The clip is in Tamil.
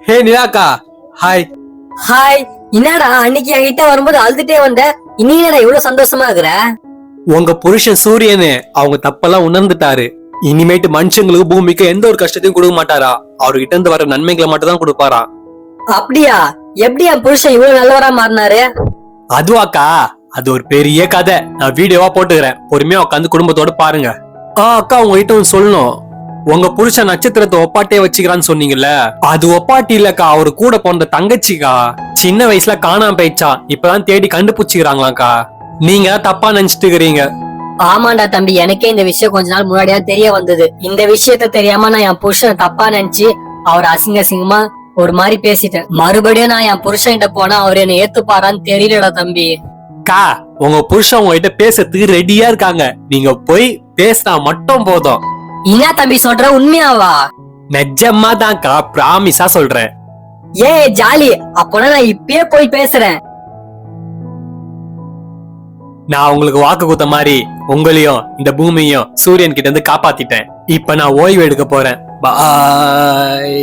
ஹே நிலாக்கா, ஹாய். ஹாய். என்னடா அன்னைக்கு என்கிட்ட வரும்போது அழுதுட்டே வந்த, இன்னைக்கு என்னடா இவ்வளவு சந்தோஷமா இருக்கிற? உங்க புருஷன் சூரியனு அவங்க தப்பெல்லாம் உணர்ந்துட்டாரு. இனிமேட்டு மனுஷங்களுக்கு பூமிக்கு எந்த ஒரு கஷ்டத்தையும் கொடுக்க மாட்டாரா, அவர்கிட்ட இருந்து வர நன்மைகளை மட்டும் தான் கொடுப்பாரா. அப்படியா? எப்படி என் புருஷன் இவ்வளவு நல்லவரா மாறினாரு? அதுவாக்கா, அது ஒரு பெரிய கதை. நான் வீடியோவா போட்டுக்கிறேன், பொறுமையா உட்காந்து குடும்பத்தோட பாருங்க. அக்கா, உங்ககிட்ட ஒன்னு சொல்லணும். உங்க புருஷன் நட்சத்திரத்தை ஒப்பாட்டியே வச்சுக்கிறான்னு சொன்னீங்கல்ல, அது ஒப்பாட்டி இல்லக்கா, அவரு கூட பிறந்த தங்கச்சிக்கா. சின்ன வயசுல காணாம போயிடுச்சா, இப்பதான் தேடி கண்டுபிடிச்சிக்கிறாங்களாக்கா. நீங்க தான் தப்பா நினைச்சிட்டு இருக்கிறீங்க. ஆமாண்டா தம்பி, எனக்கே இந்த விஷயம் கொஞ்ச நாள் முன்னாடியா தெரிய வந்தது. இந்த விஷயத்த தெரியாம நான் என் புருஷன் தப்பா நினைச்சு அவர் அசிங்க அசிங்கமா ஒரு மாதிரி பேசிட்டேன். மறுபடியும் நான் என் புருஷன் கிட்ட போனா அவர் என்ன ஏத்துப்பாரான்னு தெரியலடா தம்பி. கா, உங்க புருஷன் உங்ககிட்ட பேசுறதுக்கு ரெடியா இருக்காங்க. நீங்க போய் பேசினா மட்டும் போதும். என்ன தம்பி சொல்ற, உண்மையாவா? நிஜமா தான்க்கா, பிராமிஸா சொல்றேன். ஏ ஜாலி, அப்போனா நான் இப்பயே போய் பேசுறேன். நான் உங்களுக்கு வாக்கு கொடுத்த மாதிரி உங்களையும் இந்த பூமியையும் சூரியன் கிட்ட இருந்து காப்பாத்திட்டேன். இப்ப நான் ஓய்வு எடுக்க போறேன். பாய்.